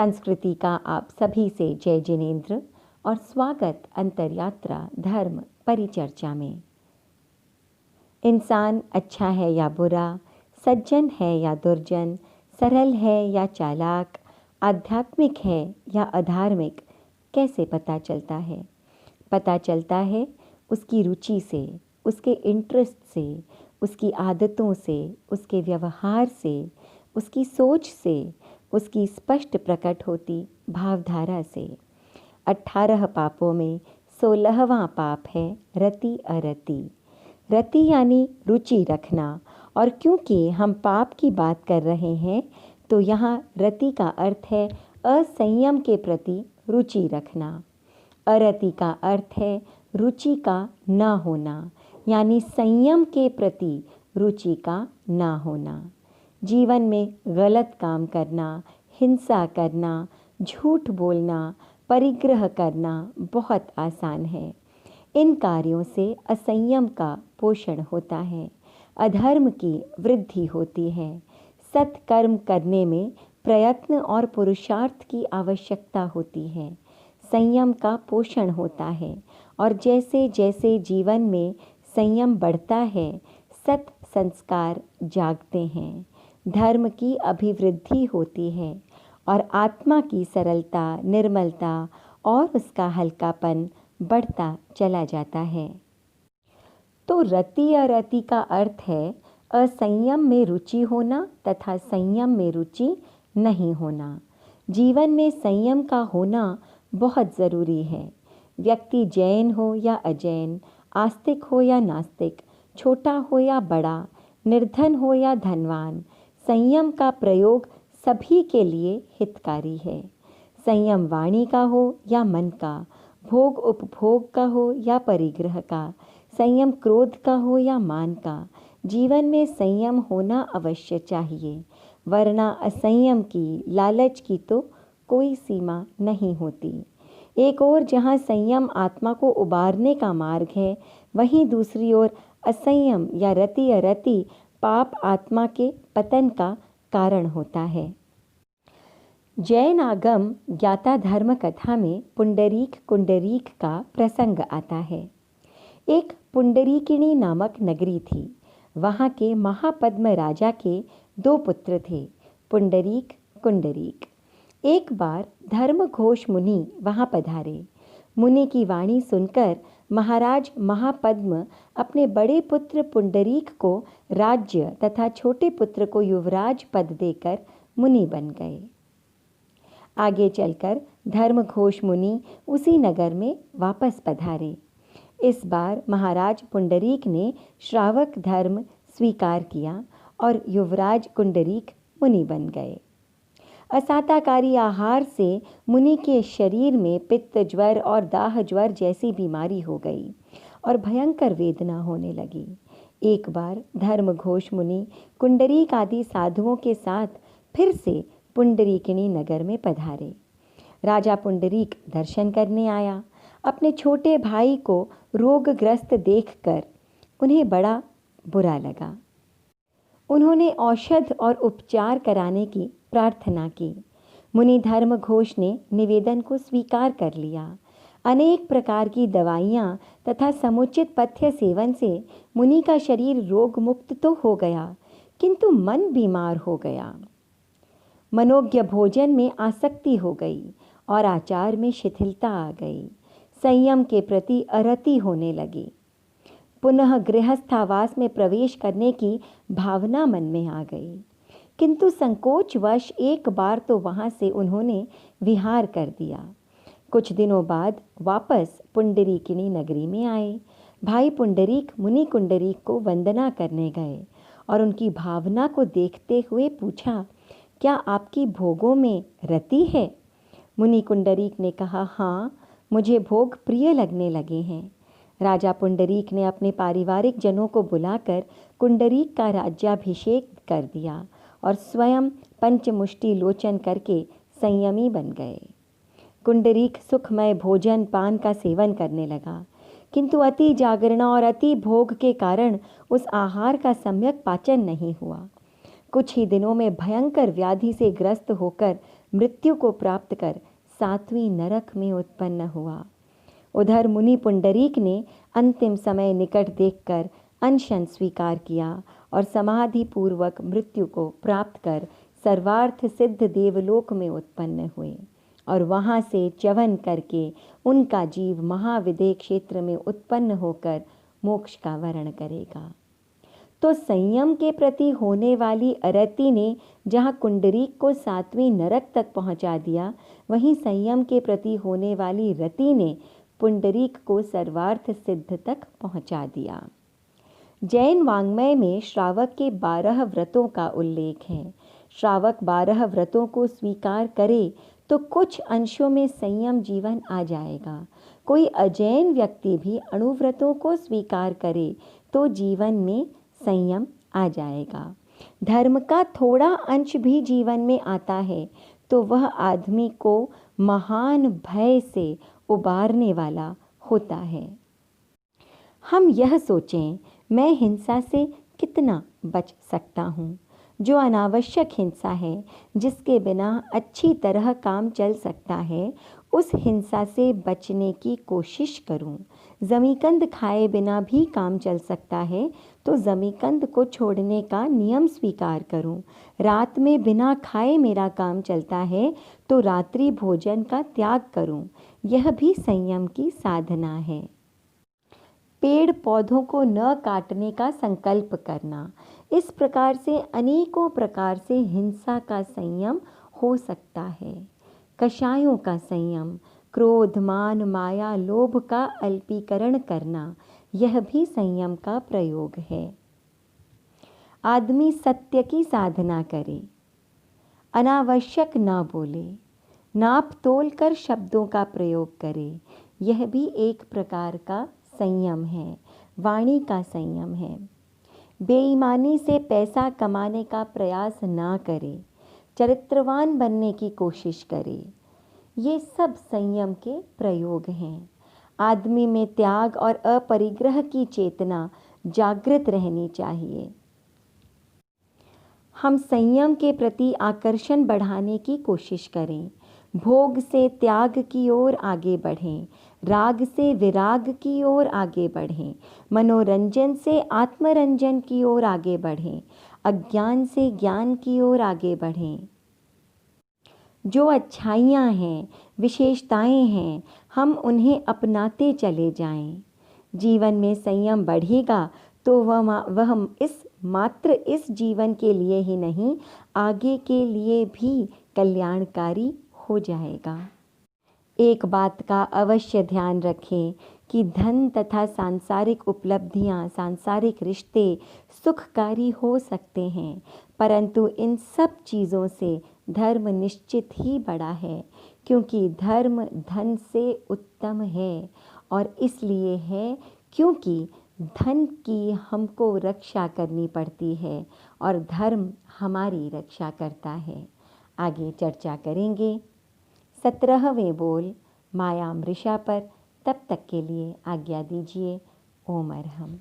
संस्कृति का आप सभी से जय जिनेंद्र और स्वागत अंतर्यात्रा धर्म परिचर्चा में। इंसान अच्छा है या बुरा, सज्जन है या दुर्जन, सरल है या चालाक, आध्यात्मिक है या अधार्मिक, कैसे पता चलता है? पता चलता है उसकी रुचि से, उसके इंटरेस्ट से, उसकी आदतों से, उसके व्यवहार से, उसकी सोच से, उसकी स्पष्ट प्रकट होती भावधारा से। 18 पापों में 16वां पाप है रति अरति। रति यानी रुचि रखना, और क्योंकि हम पाप की बात कर रहे हैं तो यहाँ रति का अर्थ है असंयम के प्रति रुचि रखना। अरति का अर्थ है रुचि का न होना, यानी संयम के प्रति रुचि का न होना। जीवन में गलत काम करना, हिंसा करना, झूठ बोलना, परिग्रह करना बहुत आसान है। इन कार्यों से असंयम का पोषण होता है, अधर्म की वृद्धि होती है। सत्कर्म करने में प्रयत्न और पुरुषार्थ की आवश्यकता होती है। संयम का पोषण होता है, और जैसे जैसे जीवन में संयम बढ़ता है, सत संस्कार जागते हैं, धर्म की अभिवृद्धि होती है और आत्मा की सरलता, निर्मलता और उसका हल्कापन बढ़ता चला जाता है। तो रति अरति का अर्थ है असंयम में रुचि होना तथा संयम में रुचि नहीं होना। जीवन में संयम का होना बहुत ज़रूरी है। व्यक्ति जैन हो या अजैन, आस्तिक हो या नास्तिक, छोटा हो या बड़ा, निर्धन हो या धनवान, संयम का प्रयोग सभी के लिए हितकारी है। संयम वाणी का हो या मन का, भोग उपभोग का हो या परिग्रह का, संयम क्रोध का हो या मान का, जीवन में संयम होना अवश्य चाहिए, वरना असंयम की, लालच की तो कोई सीमा नहीं होती। एक ओर जहाँ संयम आत्मा को उबारने का मार्ग है, वहीं दूसरी ओर असंयम या रति अरति पाप आत्मा के पतन का कारण होता है। जैन आगम ज्ञाता धर्म कथा में पुंडरीक कुंडरीक का प्रसंग आता है। एक पुंडरीकिणी नामक नगरी थी। वहाँ के महापद्म राजा के 2 पुत्र थे, पुंडरीक कुंडरीक। एक बार धर्मघोष मुनि वहाँ पधारे। मुनि की वाणी सुनकर महाराज महापद्म अपने बड़े पुत्र पुंडरीक को राज्य तथा छोटे पुत्र को युवराज पद देकर मुनि बन गए। आगे चलकर धर्मघोष मुनि उसी नगर में वापस पधारे। इस बार महाराज पुंडरीक ने श्रावक धर्म स्वीकार किया और युवराज कुंडरीक मुनि बन गए। असाताकारी आहार से मुनि के शरीर में पित्त ज्वर और दाह ज्वर जैसी बीमारी हो गई और भयंकर वेदना होने लगी। एक बार धर्मघोष मुनि कुंडरीक आदि साधुओं के साथ फिर से पुंडरीकिणी नगर में पधारे। राजा पुंडरीक दर्शन करने आया। अपने छोटे भाई को रोगग्रस्त देखकर उन्हें बड़ा बुरा लगा। उन्होंने औषध और उपचार कराने की प्रार्थना की। मुनि धर्मघोष ने निवेदन को स्वीकार कर लिया। अनेक प्रकार की दवाइयाँ तथा समुचित पथ्य सेवन से मुनि का शरीर रोग मुक्त तो हो गया, किंतु मन बीमार हो गया। मनोज्ञ भोजन में आसक्ति हो गई और आचार में शिथिलता आ गई। संयम के प्रति अरति होने लगी। पुनः गृहस्थावास में प्रवेश करने की भावना मन में आ गई, किंतु संकोचवश एक बार तो वहाँ से उन्होंने विहार कर दिया। कुछ दिनों बाद वापस पुंडरीकिणी नगरी में आए। भाई पुंडरीक मुनि कुंडरीक को वंदना करने गए और उनकी भावना को देखते हुए पूछा, क्या आपकी भोगों में रति है? मुनि कुंडरीक ने कहा, हाँ, मुझे भोग प्रिय लगने लगे हैं। राजा पुंडरीक ने अपने पारिवारिक जनों को बुलाकर कुंडरीक का राज्याभिषेक कर दिया और स्वयं पंचमुष्टि लोचन करके संयमी बन गए। कुंडरीक सुखमय भोजन पान का सेवन करने लगा, किंतु अति जागरण और अति भोग के कारण उस आहार का सम्यक पाचन नहीं हुआ। कुछ ही दिनों में भयंकर व्याधि से ग्रस्त होकर मृत्यु को प्राप्त कर 7वीं नरक में उत्पन्न हुआ। उधर मुनि पुंडरीक ने अंतिम समय निकट देखकर अनशन स्वीकार किया और समाधि पूर्वक मृत्यु को प्राप्त कर सर्वार्थ सिद्ध देवलोक में उत्पन्न हुए और वहाँ से च्यवन करके उनका जीव महाविदेह क्षेत्र में उत्पन्न होकर मोक्ष का वर्ण करेगा। तो संयम के प्रति होने वाली अरति ने जहाँ कुंडरीक को 7वीं नरक तक पहुँचा दिया, वहीं संयम के प्रति होने वाली रति ने पुंडरीक को सर्वार्थ सिद्ध तक पहुँचा दिया। जैन वाङ्मय में श्रावक के 12 व्रतों का उल्लेख है। श्रावक 12 व्रतों को स्वीकार करे तो कुछ अंशों में संयम जीवन आ जाएगा। कोई अजैन व्यक्ति भी अणुव्रतों को स्वीकार करे तो जीवन में संयम आ जाएगा। धर्म का थोड़ा अंश भी जीवन में आता है तो वह आदमी को महान भय से उबारने वाला होता है। हम यह सोचें, मैं हिंसा से कितना बच सकता हूँ। जो अनावश्यक हिंसा है, जिसके बिना अच्छी तरह काम चल सकता है, उस हिंसा से बचने की कोशिश करूं। ज़मीकंद खाए बिना भी काम चल सकता है तो ज़मीकंद को छोड़ने का नियम स्वीकार करूं। रात में बिना खाए मेरा काम चलता है तो रात्रि भोजन का त्याग करूं। यह भी संयम की साधना है। पेड़ पौधों को न काटने का संकल्प करना, इस प्रकार से अनेकों प्रकार से हिंसा का संयम हो सकता है। कषायों का संयम, क्रोध, मान, माया, लोभ का अल्पीकरण करना, यह भी संयम का प्रयोग है। आदमी सत्य की साधना करे, अनावश्यक न बोले, नाप तोल कर शब्दों का प्रयोग करे, यह भी एक प्रकार का संयम है, वाणी का संयम है। बेईमानी से पैसा कमाने का प्रयास ना करे, चरित्रवान बनने की कोशिश करे, ये सब संयम के प्रयोग हैं। आदमी में त्याग और अपरिग्रह की चेतना जागृत रहनी चाहिए। हम संयम के प्रति आकर्षण बढ़ाने की कोशिश करें, भोग से त्याग की ओर आगे बढ़ें, राग से विराग की ओर आगे बढ़ें, मनोरंजन से आत्मरंजन की ओर आगे बढ़ें, अज्ञान से ज्ञान की ओर आगे बढ़ें। जो अच्छाइयाँ हैं, विशेषताएं हैं, हम उन्हें अपनाते चले जाएं। जीवन में संयम बढ़ेगा तो वह मात्र इस जीवन के लिए ही नहीं, आगे के लिए भी कल्याणकारी हो जाएगा। एक बात का अवश्य ध्यान रखें कि धन तथा सांसारिक उपलब्धियां, सांसारिक रिश्ते सुखकारी हो सकते हैं, परंतु इन सब चीज़ों से धर्म निश्चित ही बड़ा है, क्योंकि धर्म धन से उत्तम है। और इसलिए है क्योंकि धन की हमको रक्षा करनी पड़ती है और धर्म हमारी रक्षा करता है। आगे चर्चा करेंगे 17वें बोल माया मृषा पर। तब तक के लिए आज्ञा दीजिए। ओम अरहम।